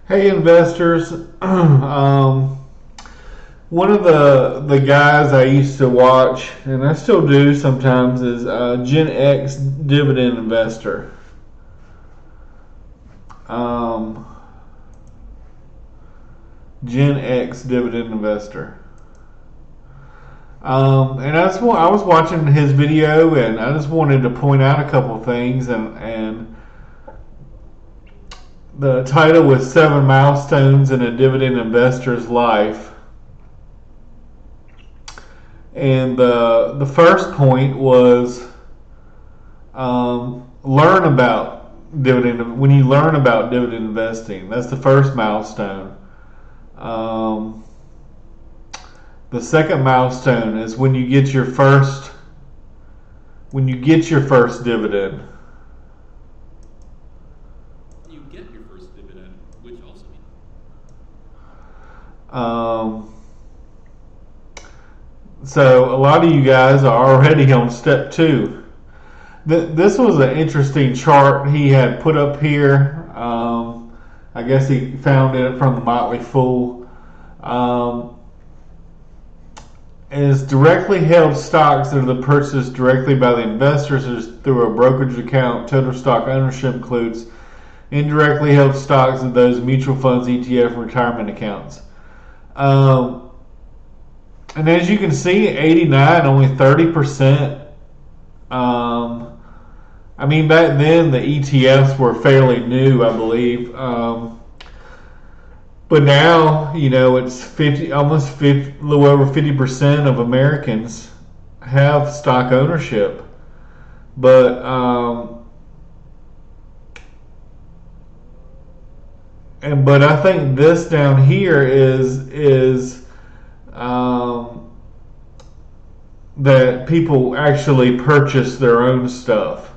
Hey investors, one of the guys I used to watch, and I still do sometimes, is Gen X dividend investor. Um, Gen X dividend investor. And I was watching his video, and I just wanted to point out a couple of things, and the title was Seven Milestones in a Dividend Investor's Life. And the first point was learn about dividend. When you learn about dividend investing, that's the first milestone. Um, the second milestone is when you get your first dividend. You get your first dividend, which also means Um, so a lot of you guys are already on step two. This was an interesting chart he had put up here. I guess he found it from the Motley Fool. Is directly held stocks that are purchased directly by the investors through a brokerage account. Total stock ownership includes indirectly held stocks of those mutual funds, ETF, and retirement accounts. And as you can see, 89, only 30%. I mean, back then the ETFs were fairly new, I believe. But now, it's 50, almost 50, a little over 50% of Americans have stock ownership. But but I think this down here is that people actually purchase their own stuff.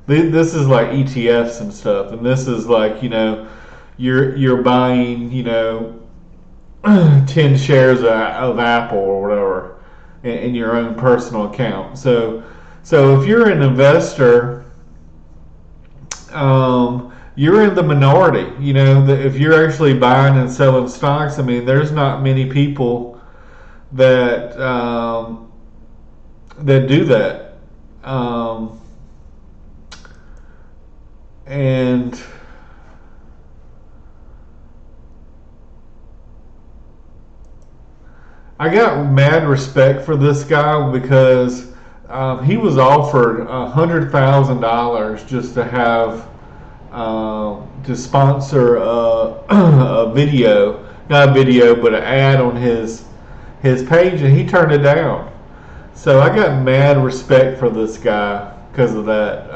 This is like ETFs and stuff, and this is like you're buying 10 shares of Apple or whatever in your own personal account. So if you're an investor, you're in the minority. If you're actually buying and selling stocks, I mean, there's not many people that that do that. And I got mad respect for this guy because he was offered $100,000 just to have to sponsor a video, not a video, but an ad on his page, and he turned it down. So I got mad respect for this guy because of that.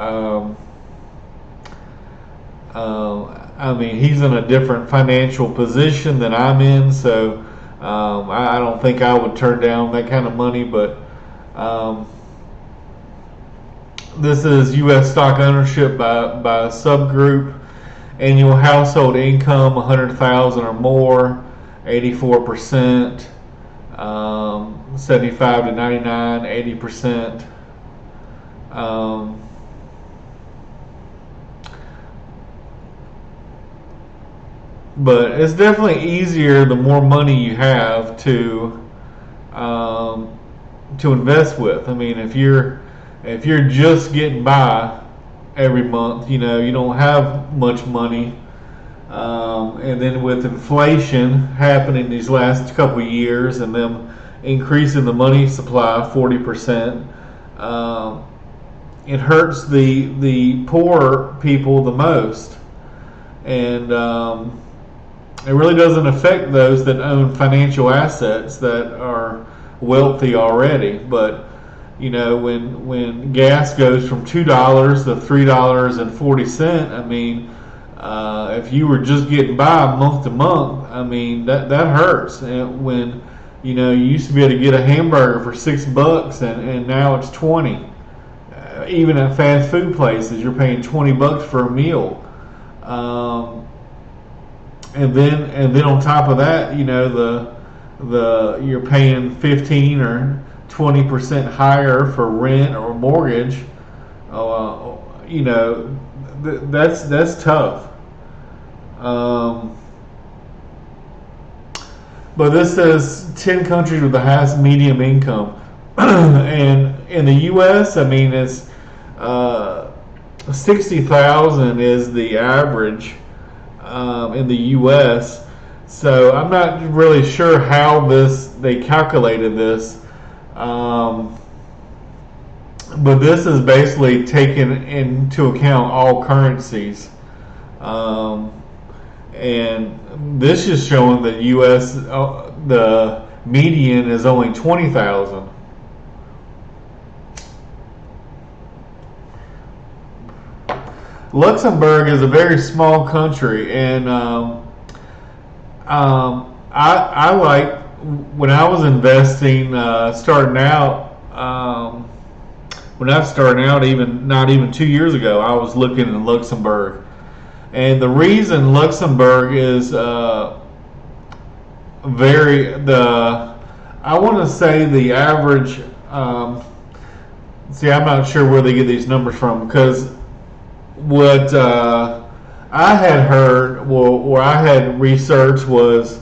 I mean, he's in a different financial position than I'm in, so I don't think I would turn down that kind of money. But um, this is U.S. stock ownership by subgroup. Annual household income 100,000 or more, 84%. 75 to 99, 80%. But it's definitely easier the more money you have um, to invest with. I mean, if you're just getting by every month, you don't have much money. And then with inflation happening these last couple of years and them increasing the money supply 40%, it hurts the poor people the most. And it really doesn't affect those that own financial assets that are wealthy already. But when gas goes from $2 to $3.40, I mean, if you were just getting by month to month, I mean that hurts. And when you used to be able to get a hamburger for $6, and now it's 20. Even at fast food places, you're paying $20 for a meal. And then on top of that, the you're paying 15 or 20% higher for rent or mortgage. That's tough. But this says 10 countries with the highest medium income. And in the U.S., I mean, it's 60,000 is the average in the U.S. So I'm not really sure how they calculated this. But this is basically taking into account all currencies. And this is showing that U.S. The median is only 20,000. Luxembourg is a very small country, and I like when I was investing, starting out. When I started out, even not even 2 years ago, I was looking in Luxembourg. And the reason Luxembourg is I want to say the average, see, I'm not sure where they get these numbers from, because what I had heard, well, where I had researched was,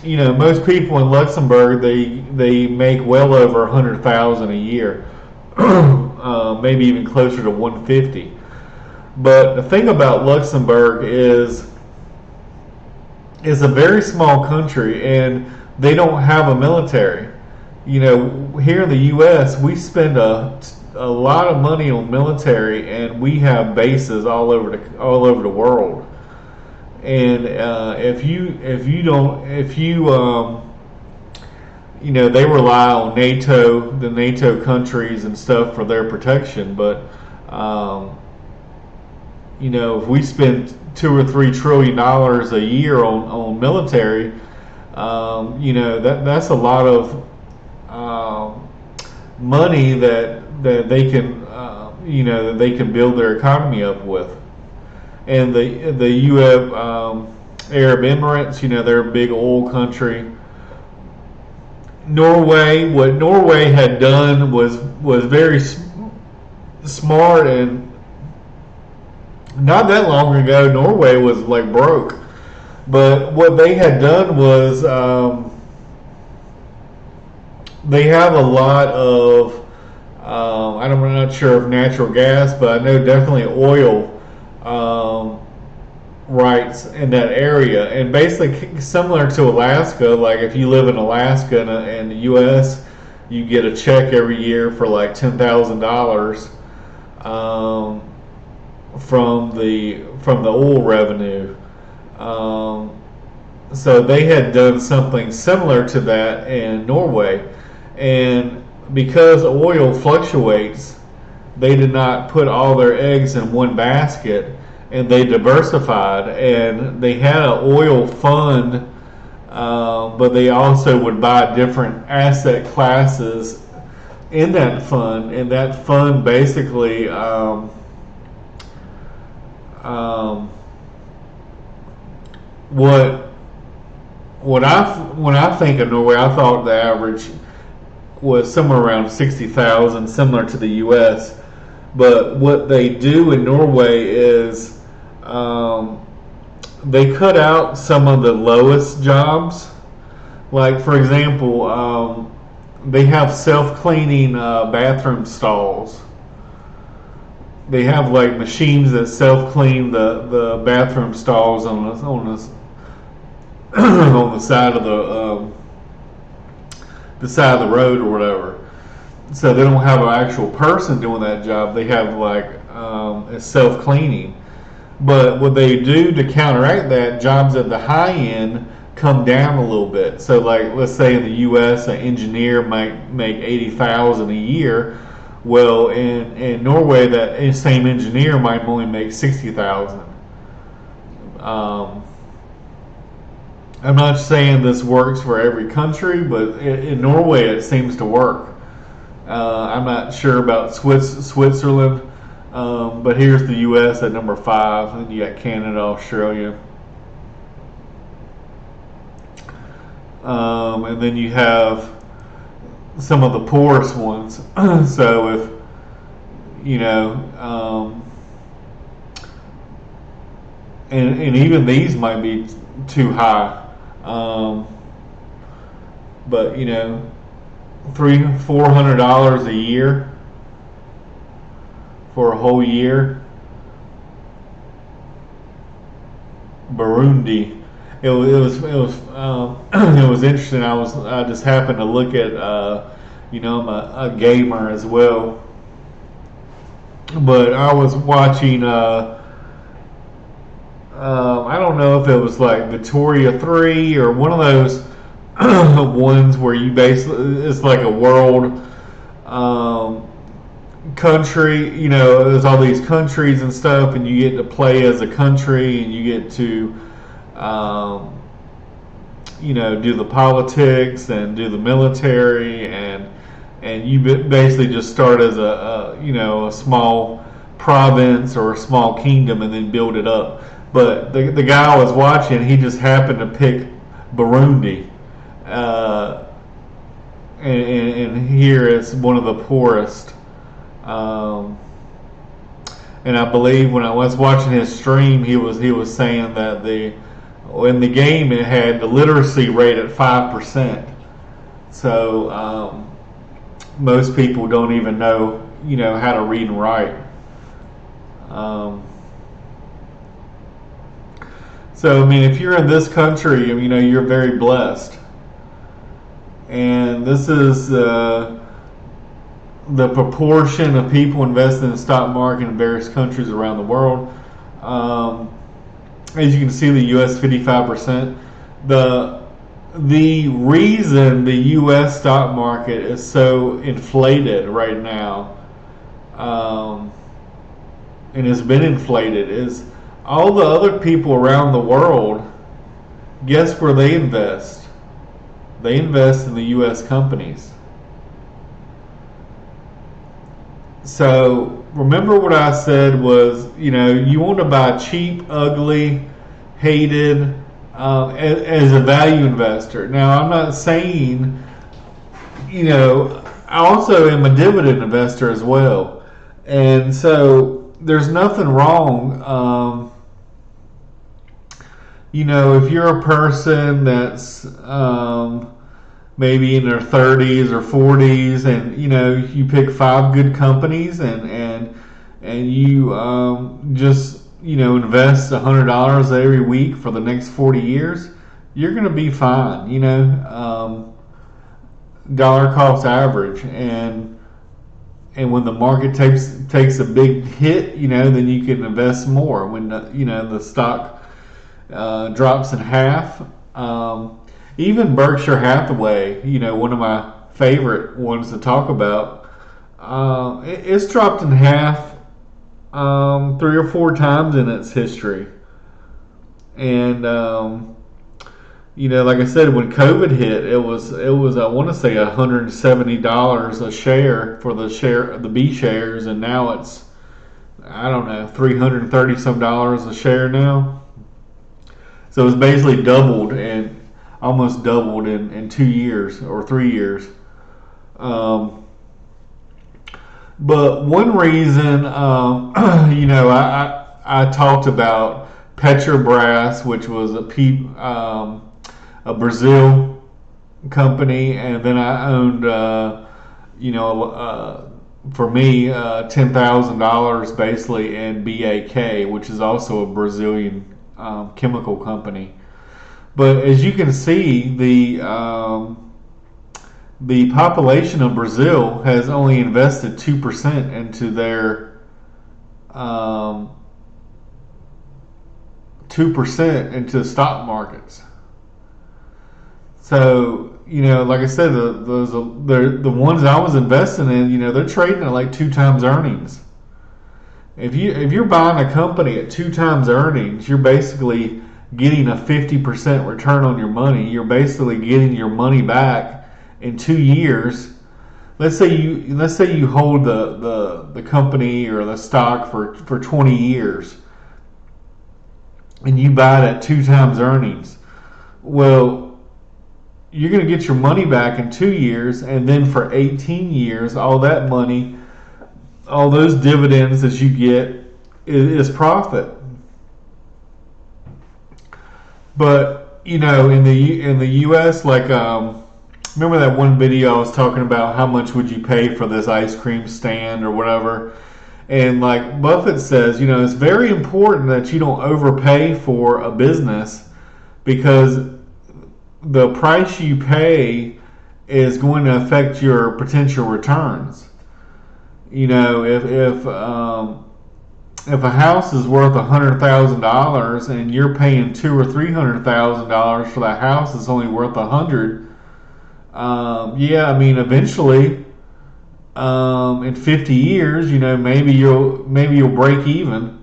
most people in Luxembourg, they make well over 100,000 a year, maybe even closer to 150. But the thing about Luxembourg is it's a very small country, and they don't have a military. Here in the U.S., we spend a lot of money on military, and we have bases all over the world. And they rely on the NATO countries and stuff for their protection. But if we spend $2 or $3 trillion a year on military, that's a lot of money that they can that they can build their economy up with. And you have Arab Emirates, they're a big oil country. What Norway had done was very smart, and not that long ago, Norway was like broke. But what they had done was they have a lot of I'm not sure of natural gas, but I know definitely oil rights in that area. And basically similar to Alaska, like if you live in Alaska in the U.S., you get a check every year for like $10,000 from the oil revenue. So they had done something similar to that in Norway, and because oil fluctuates, they did not put all their eggs in one basket, and they diversified, and they had an oil fund, but they also would buy different asset classes in that fund, and that fund basically when I think of Norway, I thought the average was somewhere around 60,000, similar to the U.S. But what they do in Norway is they cut out some of the lowest jobs. Like, for example, they have self-cleaning bathroom stalls. They have like machines that self-clean the bathroom stalls on the side of the side of the road or whatever. So they don't have an actual person doing that job. They have like it's self-cleaning. But what they do to counteract that, jobs at the high end come down a little bit. So like, let's say in the U.S., an engineer might make 80,000 a year. Well, in Norway, that same engineer might only make 60,000. I'm not saying this works for every country, but in Norway it seems to work. I'm not sure about Switzerland, but here's the U.S. at number 5, and you got Canada, Australia, and then you have some of the poorest ones. So if and even these might be too high. Um, but $300-400 a year for a whole year. Burundi. It was interesting. I just happened to look at I'm a gamer as well, but I was watching. I don't know if it was like Victoria 3 or one of those ones where you basically it's like a world um, country. There's all these countries and stuff, and you get to play as a country, and you get to um, do the politics and do the military, and you basically just start as a small province or a small kingdom and then build it up. But the guy I was watching, he just happened to pick Burundi, uh, and here it's one of the poorest. Um, and I believe when I was watching his stream, he was saying that in the game it had the literacy rate at 5%. So most people don't even know how to read and write. Um, so I mean, if you're in this country, you're very blessed. And this is the proportion of people investing in the stock market in various countries around the world. As you can see, the U.S. 55%. The reason the U.S. stock market is so inflated right now, and has been inflated, is all the other people around the world. Guess where they invest? They invest in the U.S. companies. So remember what I said was, you want to buy cheap, ugly, hated as a value investor. Now, I'm not saying, I also am a dividend investor as well. And so there's nothing wrong. If you're a person that's maybe in their 30s or 40s, and you pick 5 good companies, and you just invest $100 every week for the next 40 years, you're going to be fine. Dollar cost average, and when the market takes a big hit, then you can invest more. When the stock drops in half. Even Berkshire Hathaway, one of my favorite ones to talk about, it's dropped in half 3 or 4 times in its history. And like I said, when COVID hit, it was I want to say $170 a share for the B shares, and now it's, I don't know, $330 some a share now. So it's basically doubled, and almost doubled in 2 years or 3 years. But one reason, I talked about Petrobras, which was a Brazil company, and then I owned, for me, $10,000 basically in BAK, which is also a Brazilian chemical company. But as you can see, the population of Brazil has only invested 2% into their 2% into stock markets. So like I said, the ones I was investing in, they're trading at like 2 times earnings. If you're buying a company at 2 times earnings, you're basically getting a 50% return on your money. You're basically getting your money back in 2 years. Let's say you hold the company or the stock for 20 years, and you buy it at 2 times earnings. Well, you're going to get your money back in 2 years, and then for 18 years, all that money, all those dividends that you get is profit. But in the U.S., like remember that one video I was talking about how much would you pay for this ice cream stand or whatever, and like Buffett says, it's very important that you don't overpay for a business because the price you pay is going to affect your potential returns. If a house is worth $100,000 and you're paying $200,000 or $300,000 for that house that's only worth $100,000, yeah, I mean, eventually, in 50 years, maybe you'll break even,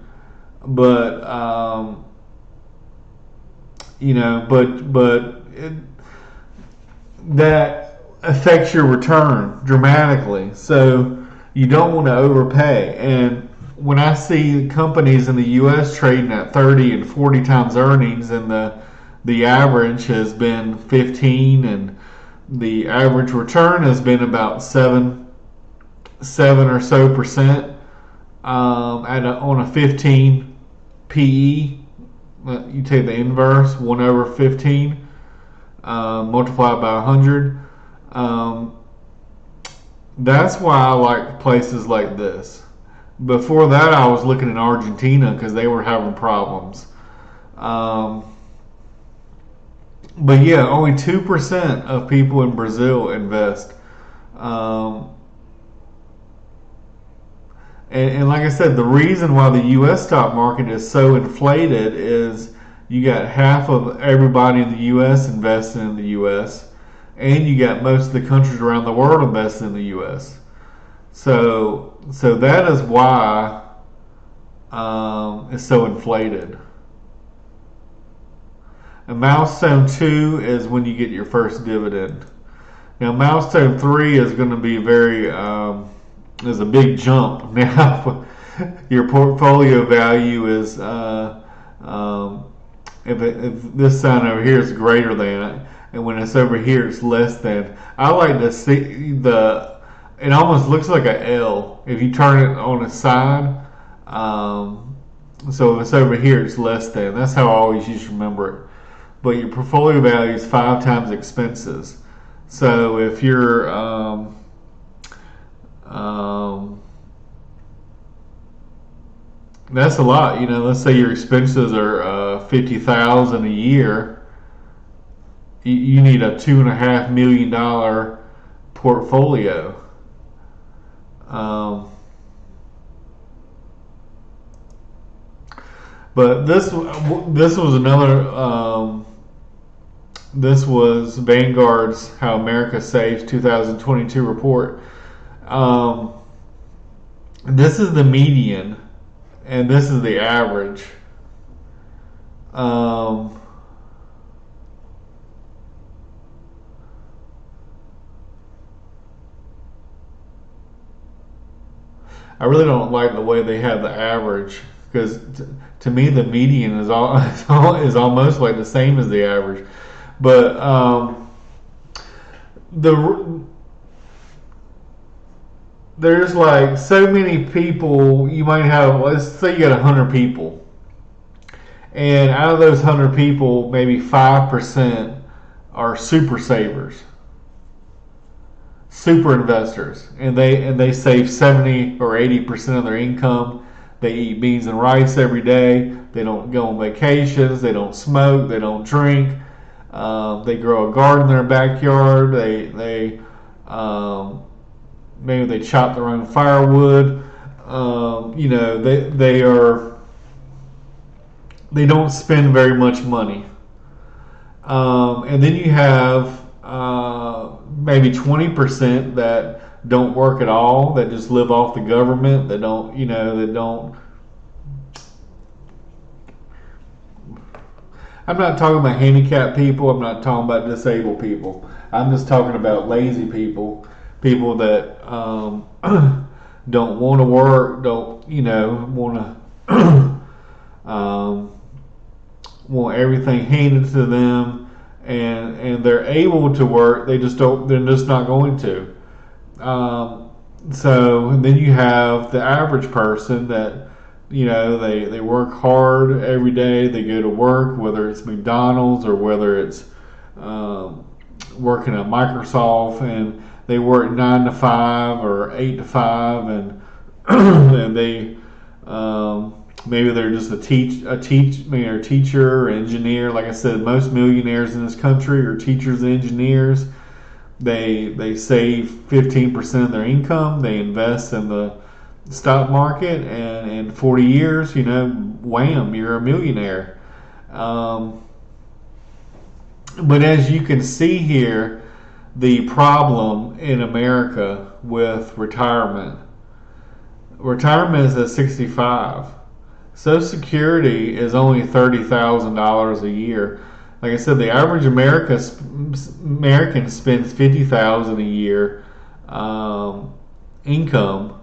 but that affects your return dramatically. So you don't want to overpay. And when I see companies in the U.S. trading at 30 and 40 times earnings, and the average has been 15, and the average return has been about 7 or so percent on a 15 PE. You take the inverse, 1 over 15, multiplied by 100. That's why I like places like this. Before that, I was looking in Argentina because they were having problems. But yeah, only 2% of people in Brazil invest. And like I said, the reason why the U.S. stock market is so inflated is you got half of everybody in the U.S. investing in the U.S., and you got most of the countries around the world investing in the U.S. So that is why it's so inflated. And milestone 2 is when you get your first dividend. Now, milestone 3 is going to be is a big jump. Now, your portfolio value is if this sign over here is greater than, and when it's over here, it's less than. I like to see it almost looks like a L if you turn it on its side. So if it's over here, it's less than. That's how I always used to remember it. But your portfolio value is 5 times expenses. So if you're that's a lot. Let's say your expenses are $50,000 a year. You need a $2.5 million portfolio. But this was another. This was Vanguard's How America Saves 2022 report. This is the median, and this is the average. I really don't like the way they have the average, because to me the median is is almost like the same as the average. But there's like so many people. You might have, let's say you got 100 people, and out of those 100 people, maybe 5% are super savers, super investors, and they save 70 or 80% of their income. They eat beans and rice every day. They don't go on vacations. They don't smoke. They don't drink. They grow a garden in their backyard. Maybe they chop their own firewood. They don't spend very much money. And then you have maybe 20% that don't work at all, that just live off the government, that don't. I'm not talking about handicapped people. I'm not talking about disabled people. I'm just talking about lazy people that don't want to work, don't want to want everything handed to them, and they're able to work. They're just not going to. So then you have the average person that They work hard every day. They go to work, whether it's McDonald's or whether it's um, working at Microsoft, and they work 9 to 5 or 8 to 5, and and they maybe they're just a teacher or engineer. Like I said, most millionaires in this country are teachers and engineers. They save 15% of their income. They invest in the stock market, and in 40 years, wham, you're a millionaire. Um, but as you can see here, the problem in America with retirement is at 65. Social Security is only $30,000 a year. Like I said, the average American spends 50,000 a year income,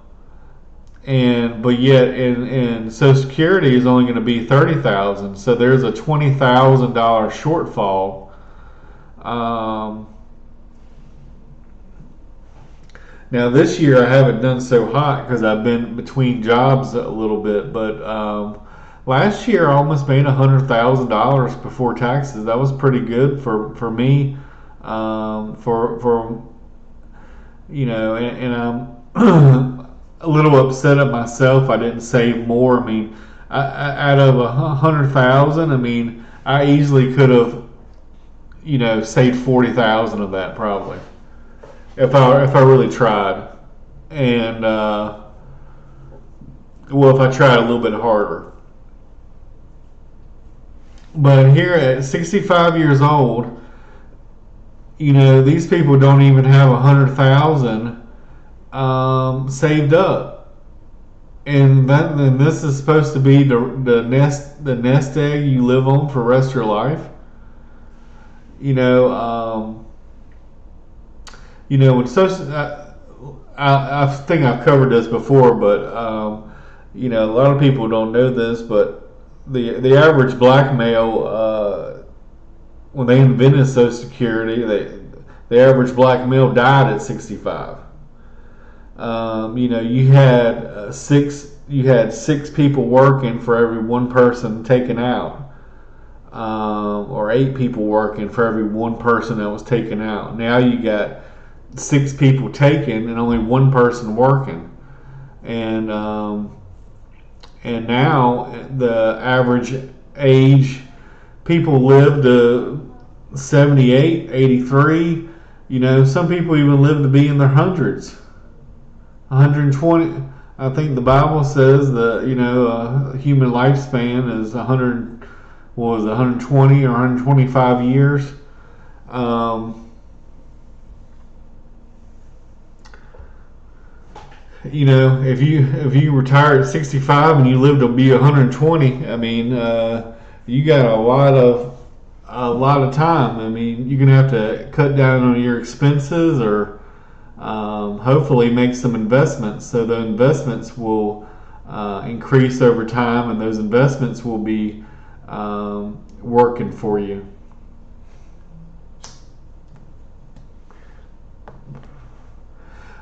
but yet in Social Security is only going to be 30,000. So there's a $20,000 shortfall. Now this year I haven't done so hot because I've been between jobs a little bit, but last year I almost made $100,000 before taxes. That was pretty good for me. For and I'm a little upset at myself. I didn't save more. I mean, out of 100,000, I mean, I easily could have saved 40,000 of that probably if I really tried, and if I tried a little bit harder. But here at 65 years old, these people don't even have 100,000 saved up, and this is supposed to be the nest egg you live on for the rest of your life. You know. When social, I think I've covered this before, but a lot of people don't know this, but the average black male, when they invented Social Security, the average black male died at 65. You had six people working for every one person taken out, or 8 people working for every one person that was taken out. Now you got 6 people taken and only one person working, and now the average age people live to 78, 83. Some people even live to be in their hundreds, 120. I think the Bible says that a human lifespan is 120 or 125 years. If you retire at 65 and you live to be 120, I mean, you got a lot of time. I mean, you're gonna have to cut down on your expenses, or hopefully make some investments. So the investments will increase over time, and those investments will be working for you.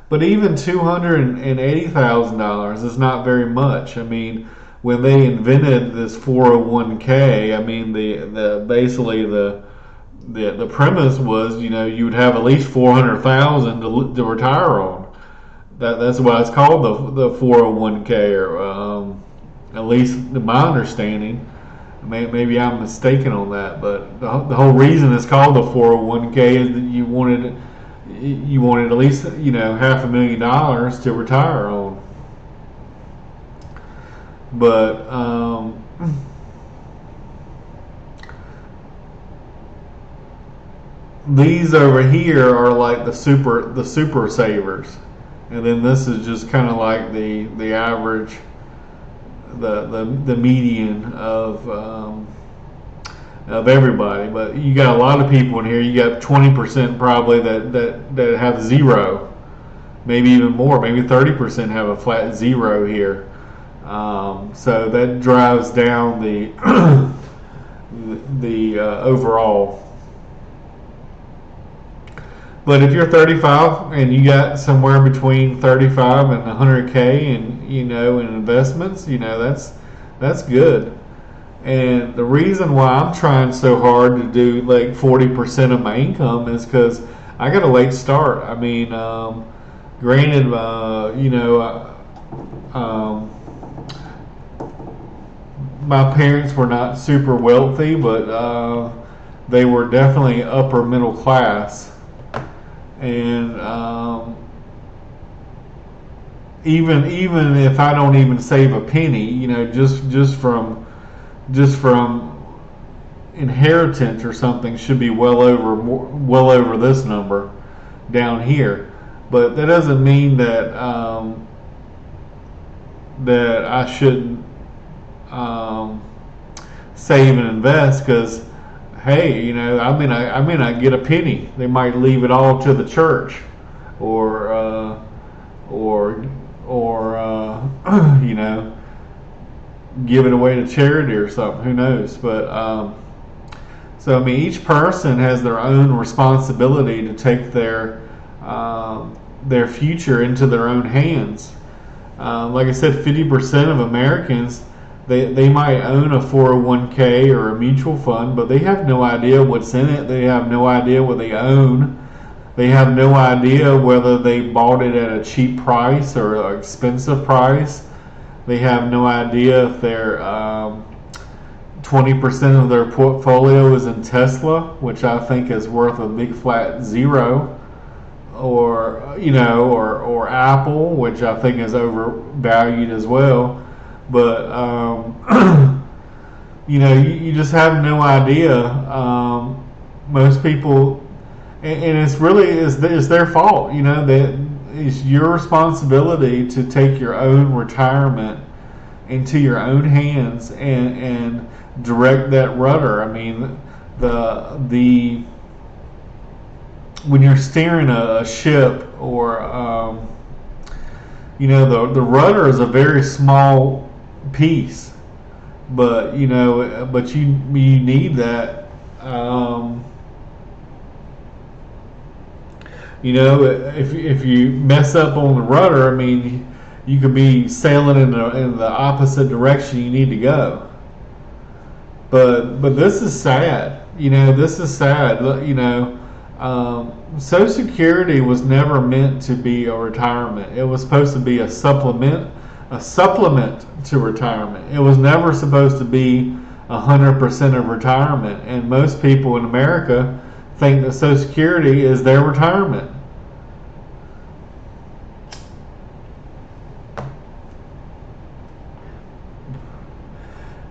But even $280,000 is not very much. I mean, when they invented this 401k, I mean basically the premise was you would have at least 400,000 to retire on. That's why it's called the 401k, or at least in my understanding. Maybe I'm mistaken on that, but the whole reason it's called the 401k is that you wanted at least $500,000 to retire on. But these over here are like the super savers, and then this is just kind of like the average, the median of everybody. But you got a lot of people in here. You got 20% probably that have zero, maybe even more. Maybe 30% have a flat zero here. So that drives down the the overall. But if you're 35 and you got somewhere between 35 and 100K, and in investments, that's good. And the reason why I'm trying so hard to do like 40% of my income is because I got a late start. I mean, granted, my parents were not super wealthy, but they were definitely upper middle class. And even if I don't even save a penny, just from inheritance or something, should be well over this number down here. But that doesn't mean that that I shouldn't save and invest, because hey, I may not get a penny. They might leave it all to the church, or give it away to charity or something. Who knows? But so I mean, each person has their own responsibility to take their future into their own hands. Like I said, 50% of Americans, they might own a 401k or a mutual fund, but they have no idea what's in it. They have no idea what they own. They have no idea whether they bought it at a cheap price or an expensive price. They have no idea if their 20% of their portfolio is in Tesla, which I think is worth a big flat zero, or or Apple, which I think is overvalued as well. But you just have no idea. Most people, and it's their fault. That it's your responsibility to take your own retirement into your own hands and direct that rudder. I mean, the when you're steering a ship, or the rudder is a very small piece, but you need that. If you mess up on the rudder, I mean, you could be sailing in the opposite direction you need to go. But this is sad. This is sad. Social Security was never meant to be a retirement. It was supposed to be a supplement to retirement. It was never supposed to be 100% of retirement. And most people in America think that Social Security is their retirement.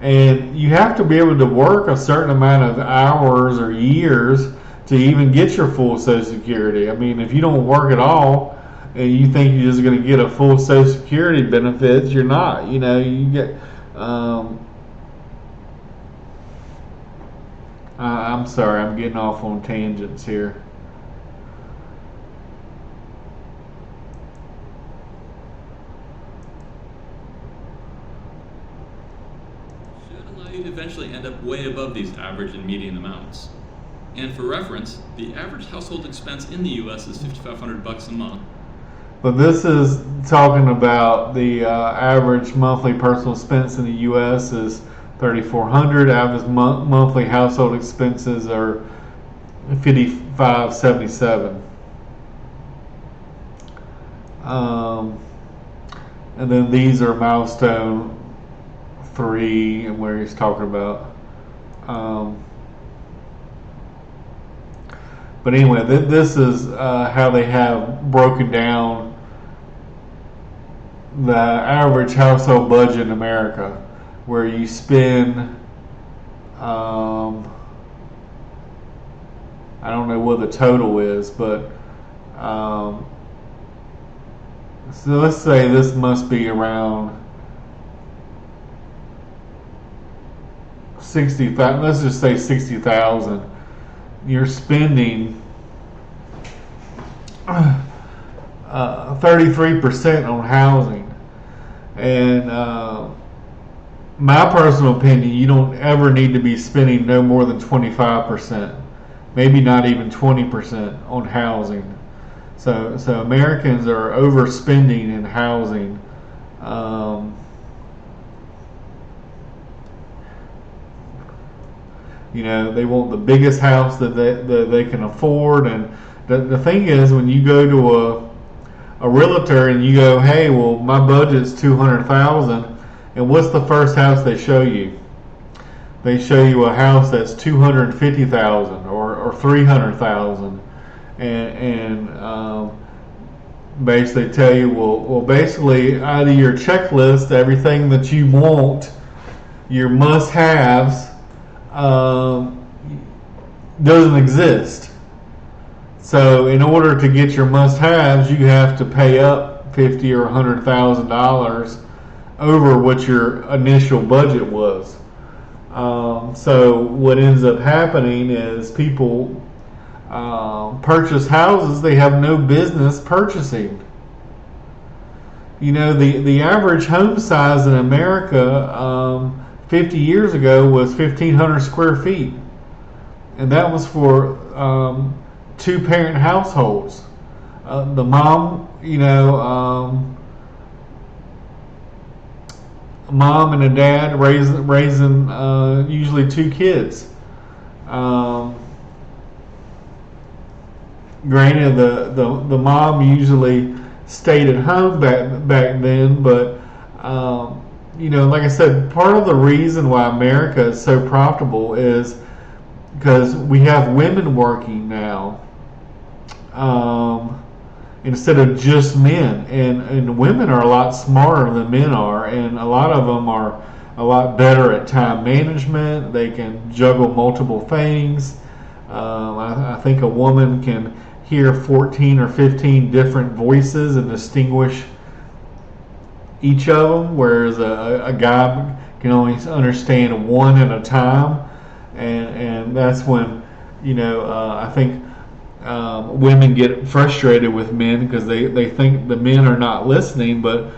And you have to be able to work a certain amount of hours or years to even get your full Social Security. I mean, if you don't work at all and you think you're just going to get a full Social Security benefits, you're not. You get. I'm sorry, I'm getting off on tangents here. Should allow you to eventually end up way above these average and median amounts. And for reference, the average household expense in the U.S. is $5,500 a month. But this is talking about the average monthly personal expense in the U.S. is $3,400. Average monthly household expenses are $5,577. And then these are milestone 3, and where he's talking about. But anyway, this is how they have broken down the average household budget in America, where you spend, I don't know what the total is, but so let's say this must be around 60,000. Let's just say 60,000. You're spending 33% on housing, and my personal opinion, you don't ever need to be spending no more than 25%. maybe not even 20% on housing. So Americans are overspending in housing. Um, they want the biggest house that they can afford. And the thing is, when you go to a realtor and you go, hey, well, my budget's 200,000, and what's the first house they show you? They show you a house that's 250,000 or 300,000, and basically tell you, well, basically out of your checklist, everything that you want, your must-haves, doesn't exist. So in order to get your must-haves, you have to pay up $50,000 or $100,000 over what your initial budget was. So what ends up happening is people purchase houses they have no business purchasing. The average home size in America 50 years ago was 1,500 square feet, and that was for two-parent households. The mom, mom and a dad raising usually two kids. Granted, the mom usually stayed at home back then, but like I said, part of the reason why America is so profitable is because we have women working now, instead of just men, and women are a lot smarter than men are, and a lot of them are a lot better at time management. They can juggle multiple things. I think a woman can hear 14 or 15 different voices and distinguish each of them, whereas a guy can only understand one at a time, and that's when I think women get frustrated with men because they think the men are not listening, but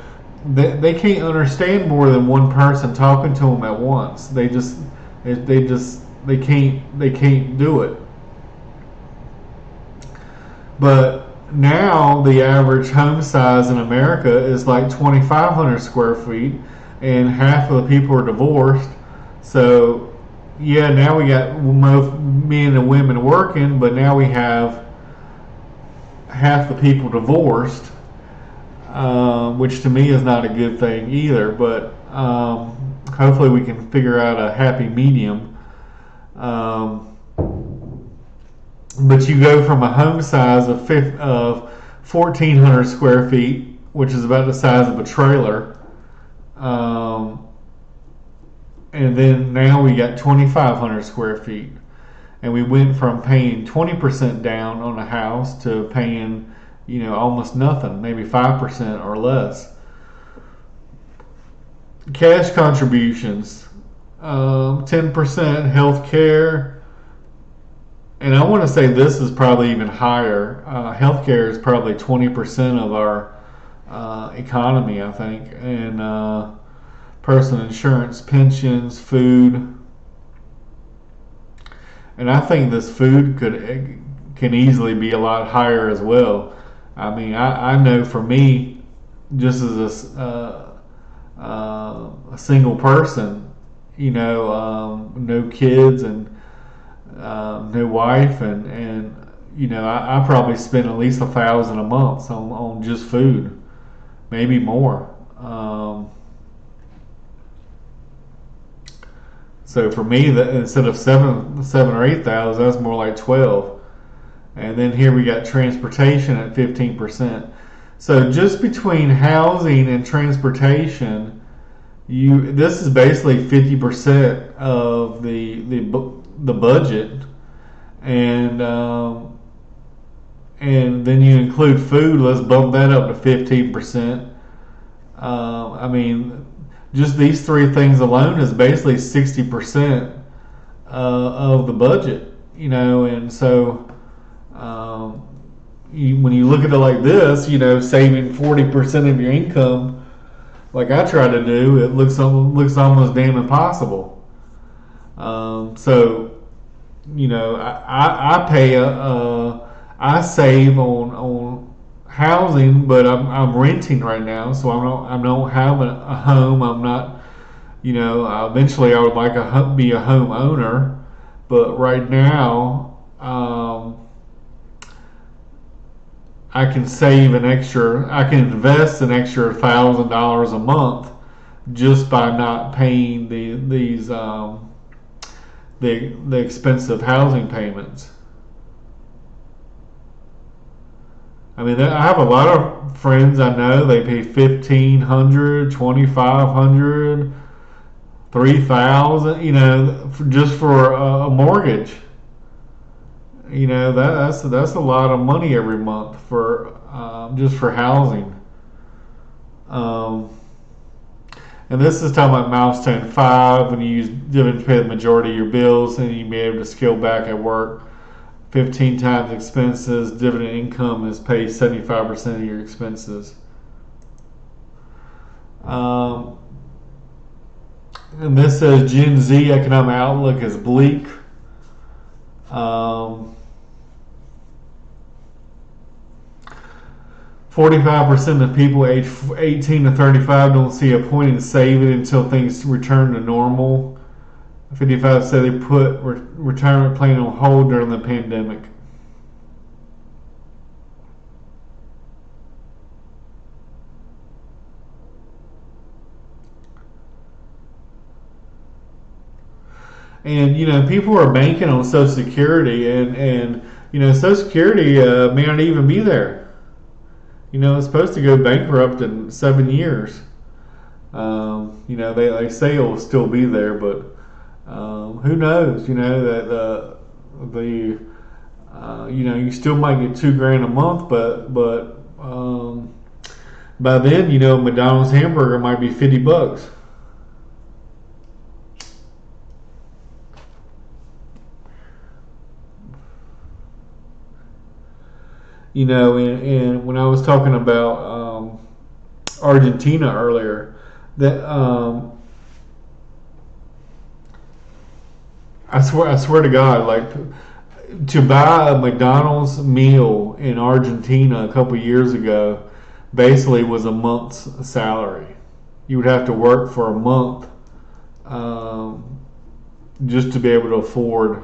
they can't understand more than one person talking to them at once. They can't do it. But now the average home size in America is like 2,500 square feet, and half of the people are divorced. So yeah, now we got both men and women working, but now we have half the people divorced, which to me is not a good thing either. But hopefully we can figure out a happy medium. But you go from a home size of 1,400 square feet, which is about the size of a trailer, and then now we got 2,500 square feet, and we went from paying 20% down on a house to paying, almost nothing, maybe 5% or less. Cash contributions, 10% health care. And I want to say this is probably even higher. Healthcare is probably 20% of our economy, I think, and personal insurance, pensions, food. And I think this food can easily be a lot higher as well. I mean, I know for me, just as a single person, no kids and no wife, and I probably spend at least $1,000 a month on just food, maybe more. So for me, that instead of seven or 8,000, that's more like 12. And then here we got transportation at 15%. So just between housing and transportation, this is basically 50% of the budget, and then you include food. Let's bump that up to 15%. I mean, just these three things alone is basically 60% of the budget, and so when you look at it like this, saving 40% of your income, like I try to do, it looks almost damn impossible. So I pay I save on housing, but I'm renting right now, so I don't have a home. I'm not, eventually I would like be a homeowner, but right now, I can invest an extra $1,000 a month just by not paying the expensive housing payments. I mean, I have a lot of friends I know. They pay 1,500, 2,500, 3,000. Just for a mortgage. That's a lot of money every month for just for housing. Um, and this is talking about milestone 5, when you use dividends to pay the majority of your bills, and you may be able to scale back at work. 15 times expenses. Dividend income is paid 75% of your expenses. Um, and this says Gen Z economic outlook is bleak. Um, 45% of people aged 18 to 35 don't see a point in saving until things return to normal. 55 say they put retirement planning on hold during the pandemic. And people are banking on Social Security, and Social Security may not even be there. It's supposed to go bankrupt in 7 years. They say it will still be there, but who knows? That you still might get $2,000 a month, but by then, McDonald's hamburger might be $50. And when I was talking about Argentina earlier, that I swear to God, like, to buy a McDonald's meal in Argentina a couple years ago basically was a month's salary. You would have to work for a month just to be able to afford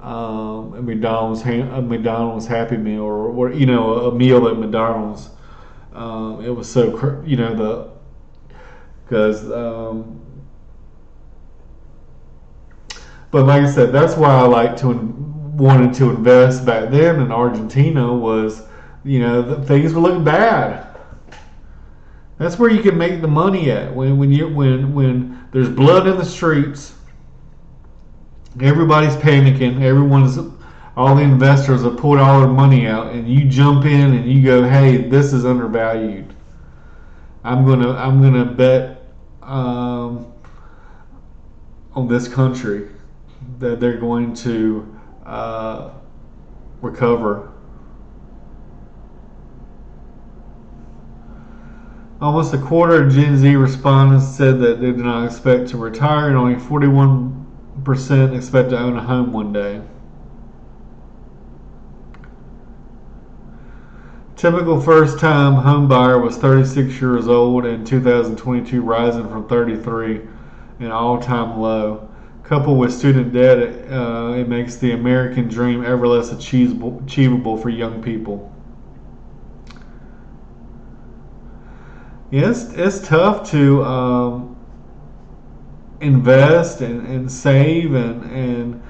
a McDonald's Happy Meal, or a meal at McDonald's. It was so because but like I said, that's why I wanted to invest back then in Argentina. Was things were looking bad. That's where you can make the money at, when there's blood in the streets. Everybody's panicking. All the investors have pulled all their money out, and you jump in and you go, "Hey, this is undervalued. I'm gonna bet on this country that they're going to recover." Almost a quarter of Gen Z respondents said that they do not expect to retire, and only 41% expect to own a home one day. Typical first-time home buyer was 36 years old in 2022, rising from 33, an all-time low. Coupled with student debt, it makes the American dream ever less achievable for young people. Yeah, it's tough to invest and save, and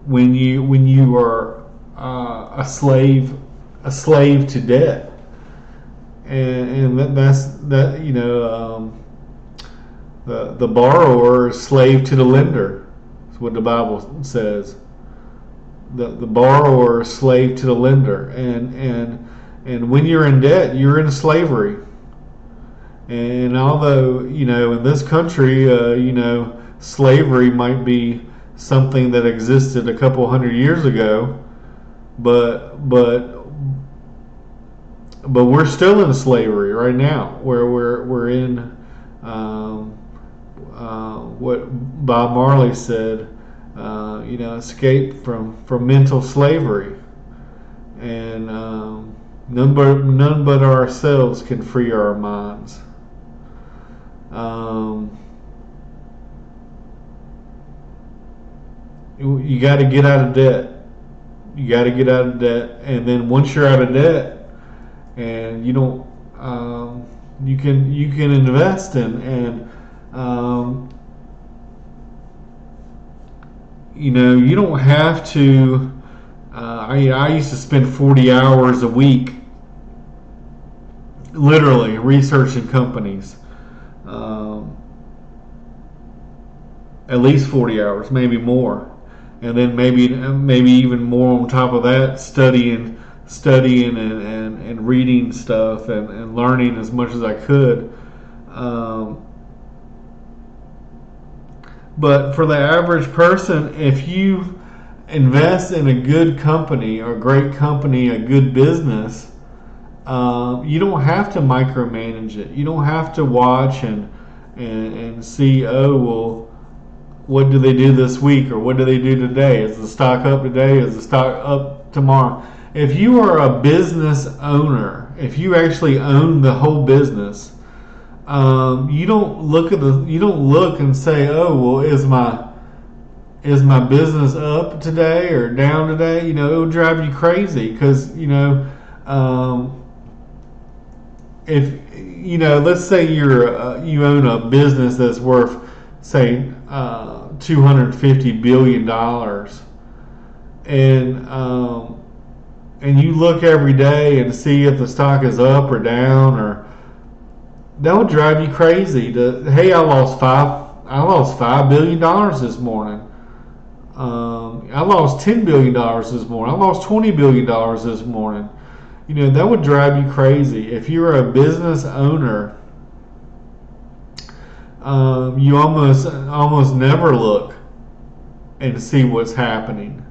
when you are a slave to debt, and the borrower is slave to the lender. That's what the Bible says. The borrower is slave to the lender, and when you're in debt, you're in slavery. And although in this country, slavery might be something that existed a couple hundred years ago, but we're still in slavery right now, where we're in what Bob Marley said, escape from mental slavery. And none but ourselves can free our minds. You got to get out of debt. You got to get out of debt, and then once you're out of debt, and you don't, you can invest and you don't have to. I used to spend 40 hours a week, literally researching companies. At least 40 hours, maybe more. And then maybe even more on top of that, studying and reading stuff and learning as much as I could. But for the average person, if you invest in a good company, or a great company, a good business, you don't have to micromanage it. You don't have to watch and see, oh, well, what do they do this week, or what do they do today? Is the stock up today? Is the stock up tomorrow? If you are a business owner, if you actually own the whole business, you don't look and say, oh, well, is my business up today or down today? It will drive you crazy, because if let's say you own a business that's worth, say, $250 billion, and you look every day and see if the stock is up or down, or that would drive you crazy. Hey, I lost $5 billion this morning. I lost $10 billion this morning. I lost $20 billion this morning. That would drive you crazy. If you're a business owner, you almost never look and see what's happening,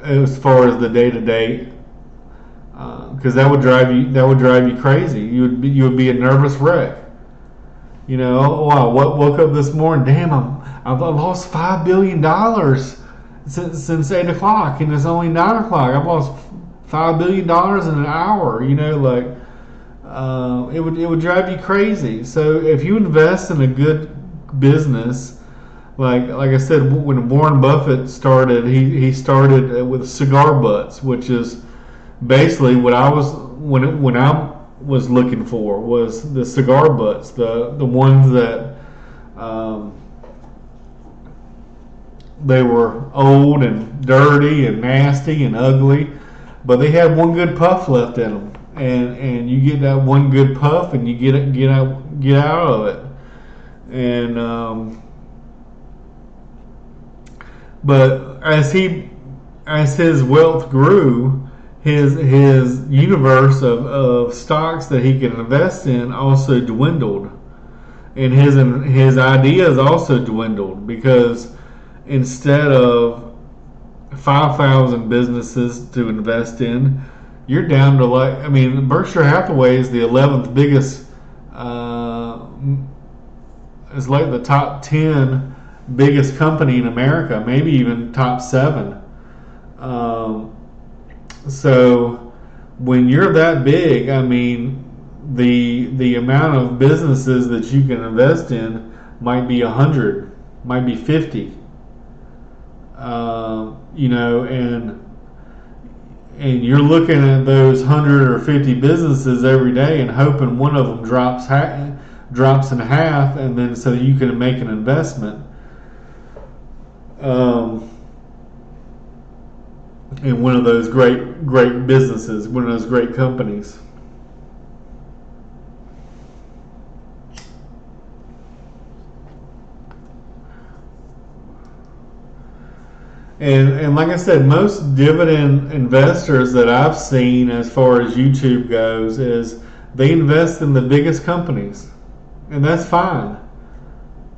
as far as the day-to-day, because that would drive you crazy. You would be a nervous wreck. Oh, I woke up this morning. Damn, I've lost $5 billion since 8 o'clock, and it's only 9 o'clock. I've lost $5 billion in an hour. It would drive you crazy. So if you invest in a good business, like I said, when Warren Buffett started, he started with cigar butts, which is basically what I was looking for, was the cigar butts, the ones that they were old and dirty and nasty and ugly, but they had one good puff left in them. And you get that one good puff, and you get out of it. And but as his wealth grew, his universe of stocks that he could invest in also dwindled, and his ideas also dwindled, because instead of 5,000 businesses to invest in, you're down to Berkshire Hathaway is the 11th biggest, is like the top 10 biggest company in America, maybe even top 7. So when you're that big, the amount of businesses that you can invest in might be 100, might be 50. And you're looking at those 100 or 50 businesses every day and hoping one of them drops in half, and then so you can make an investment in one of those great businesses, one of those great companies. And like I said, most dividend investors that I've seen, as far as YouTube goes, is they invest in the biggest companies, and that's fine.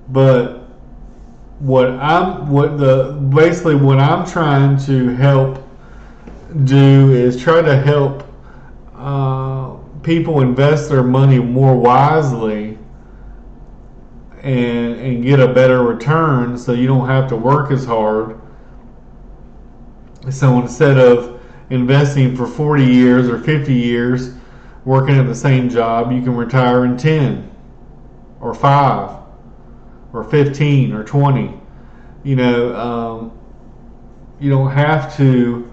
But what I'm trying to help do is try to help people invest their money more wisely, and get a better return, so you don't have to work as hard. So instead of investing for 40 years or 50 years working at the same job, you can retire in 10 or 5 or 15 or 20. You don't have to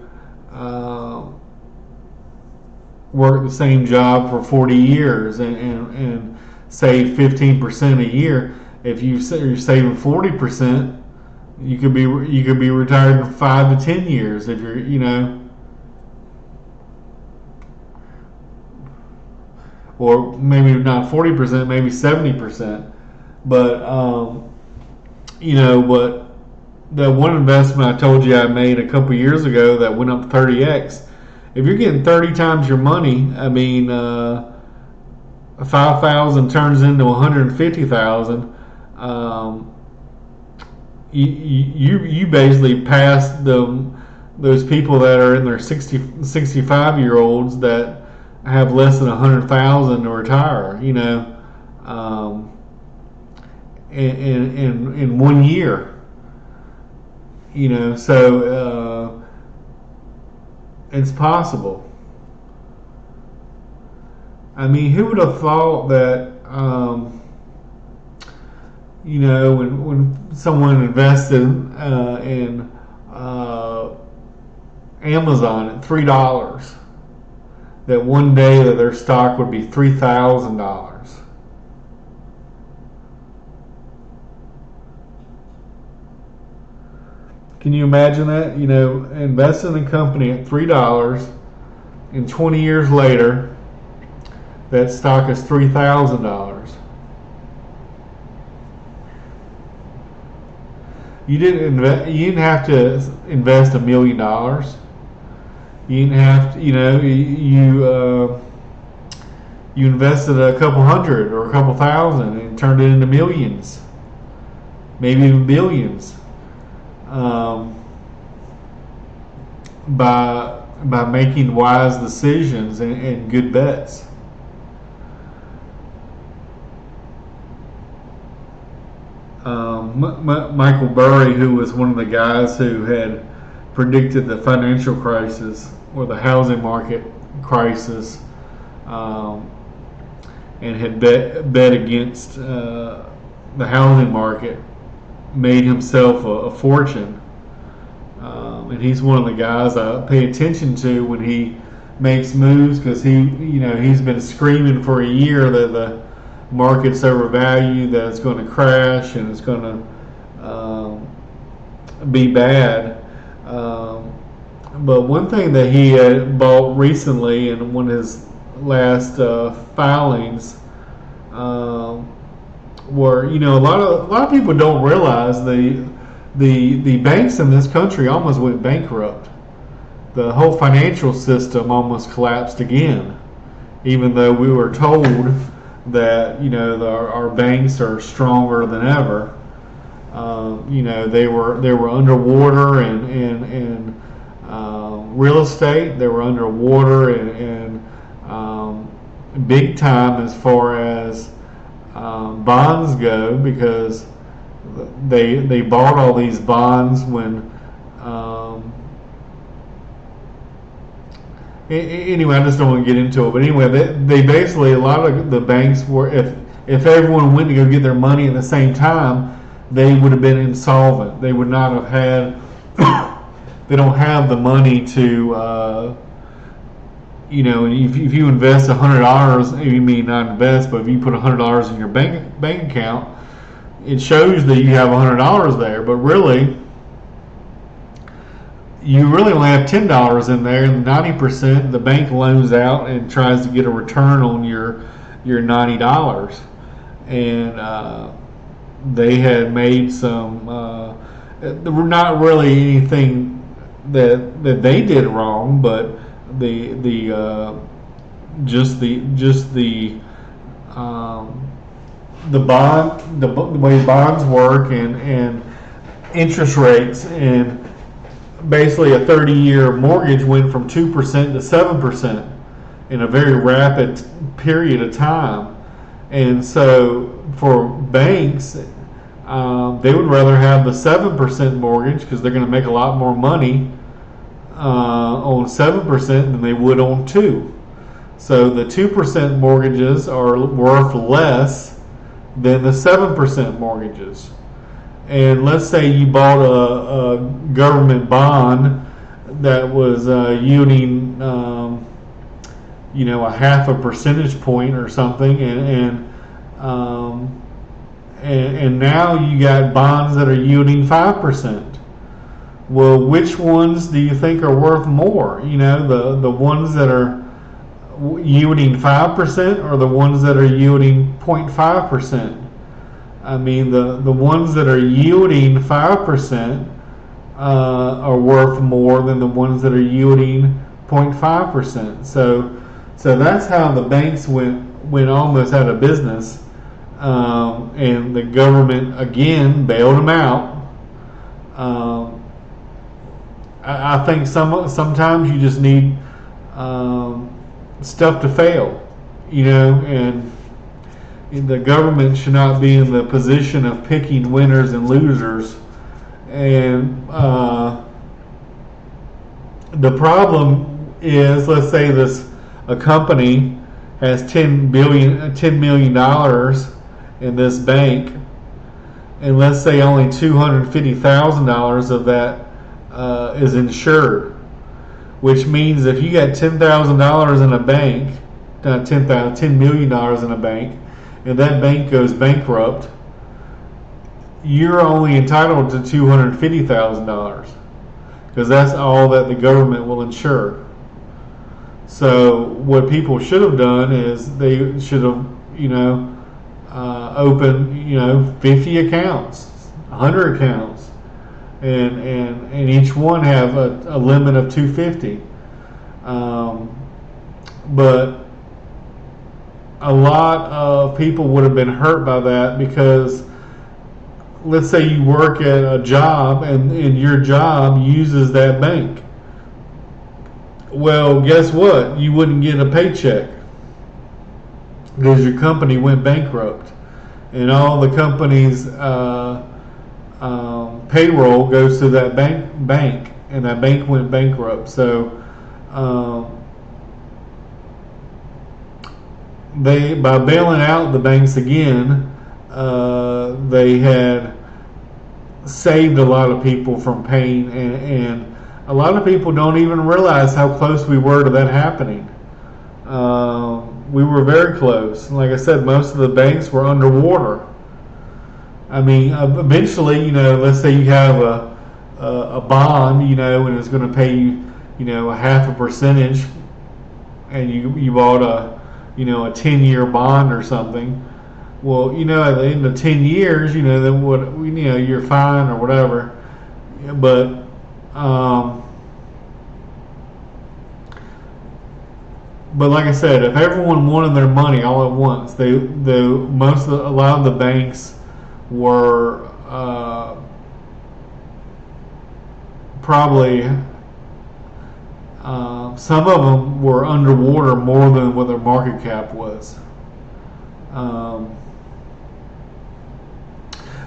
work the same job for 40 years and save 15% a year. If you're saving 40%, you could be retired in 5 to 10 years if you're or maybe not 40%, maybe 70%. But but the one investment I told you I made a couple years ago that went up 30x. If you're getting 30 times your money, I mean, 5,000 turns into 150,000. You basically pass those people that are in their 65-year-olds that have less than 100,000 to retire. In 1 year. So it's possible. I mean, who would have thought that, when someone invested in Amazon at $3, that one day that their stock would be $3,000. Can you imagine that? Invest in a company at $3, and 20 years later, that stock is $3,000. You didn't have to invest $1 million. You didn't have to, you invested a couple hundred or a couple thousand and turned it into millions, maybe even billions. By making wise decisions and good bets. Michael Burry, who was one of the guys who had predicted the financial crisis or the housing market crisis, and had bet against the housing market, made himself a fortune. And he's one of the guys I pay attention to when he makes moves, because he's been screaming for a year that the market's overvalued, that it's going to crash and it's going to be bad. But one thing that he had bought recently in one of his last filings were, a lot of people don't realize the banks in this country almost went bankrupt. The whole financial system almost collapsed again, even though we were told that our banks are stronger than ever. They were underwater in real estate. They were underwater in big time as far as bonds go, because they bought all these bonds when anyway, I just don't want to get into it, but anyway, they basically, a lot of the banks were, if everyone went to go get their money at the same time, they would have been insolvent. They would not have had they don't have the money to if you invest $100, you mean not invest, but if you put $100 in your bank account, it shows that you have $100 there, but really you really only have $10 in there, and 90% the bank loans out and tries to get a return on your $90. And they had made some there were not really anything that they did wrong, but the way bonds work and interest rates, and basically a 30-year mortgage went from 2% to 7% in a very rapid period of time, And so for banks, they would rather have the 7% mortgage because they're going to make a lot more money on 7% than they would on 2. So the 2% mortgages are worth less than the 7% mortgages. And let's say you bought a government bond that was yielding, a half a percentage point or something, and now you got bonds that are yielding 5%. Well, which ones do you think are worth more? The ones that are yielding 5% or the ones that are yielding 0.5%? I mean, the ones that are yielding 5% are worth more than the ones that are yielding 0.5%. So that's how the banks went almost out of business, and the government again bailed them out. I think sometimes you just need stuff to fail, and the government should not be in the position of picking winners and losers. And the problem is, let's say a company has $10 million in this bank, and let's say only $250,000 of that is insured, which means if you got $10,000 in a bank, not $10 million in a bank, and that bank goes bankrupt, you're only entitled to $250,000 because that's all that the government will insure. So what people should have done is they should have, opened, 50 accounts, 100 accounts, and each one have a limit of 250. But a lot of people would have been hurt by that because let's say you work at a job and your job uses that bank. Well, guess what? You wouldn't get a paycheck because your company went bankrupt, and all the company's payroll goes to that bank, and that bank went bankrupt. So by bailing out the banks again, they had saved a lot of people from pain, and a lot of people don't even realize how close we were to that happening. We were very close. Like I said, most of the banks were underwater. I mean, eventually, let's say you have a bond, and it's going to pay you, a half a percentage, and you bought a 10-year bond or something. Well, at the end of 10 years, then what, you're fine or whatever. But like I said, if everyone wanted their money all at once, a lot of the banks were probably some of them were underwater more than what their market cap was.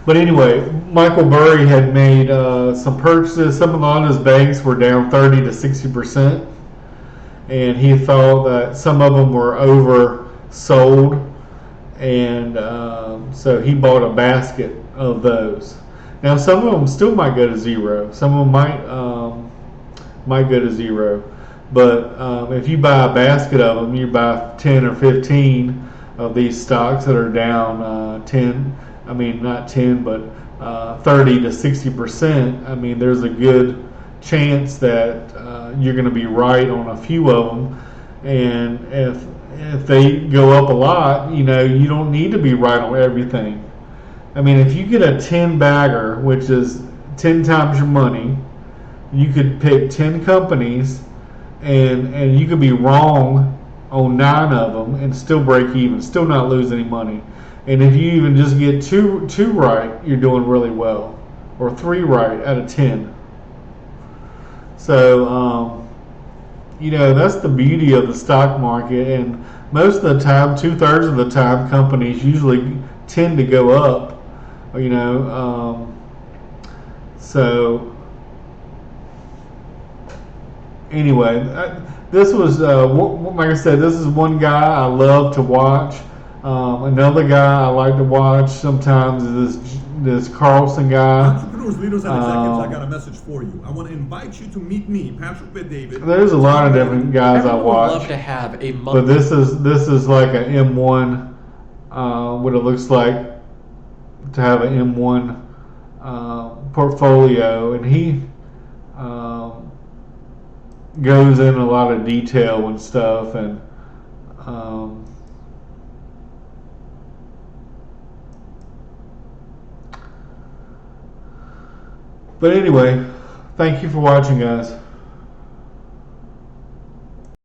But anyway, Michael Burry had made some purchases. Some of his banks were down 30 to 60%, and he thought that some of them were oversold, and so he bought a basket of those. Now, some of them still might go to zero. Some of them might go to zero. But if you buy a basket of them, you buy 10 or 15 of these stocks that are down 30 to 60%. I mean, there's a good chance that you're going to be right on a few of them. And if they go up a lot, you don't need to be right on everything. I mean, if you get a 10 bagger, which is 10 times your money, you could pick 10 companies, and you could be wrong on 9 of them and still break even, still not lose any money. And if you even just get two right, you're doing really well, or 3 right out of 10. So that's the beauty of the stock market. And most of the time, 2/3 of the time, companies usually tend to go up. You know, so anyway, this was like I said, this is one guy I love to watch. Another guy I like to watch sometimes is this Carlson guy. Entrepreneurs, leaders, and executives, I got a message for you. I want to invite you to meet me, Patrick Bet-David. There's a lot of different guys I Everyone would watch. love to have a But this is like an M1, what it looks like to have an M1 portfolio, and he goes in a lot of detail and stuff, and but anyway, thank you for watching, guys.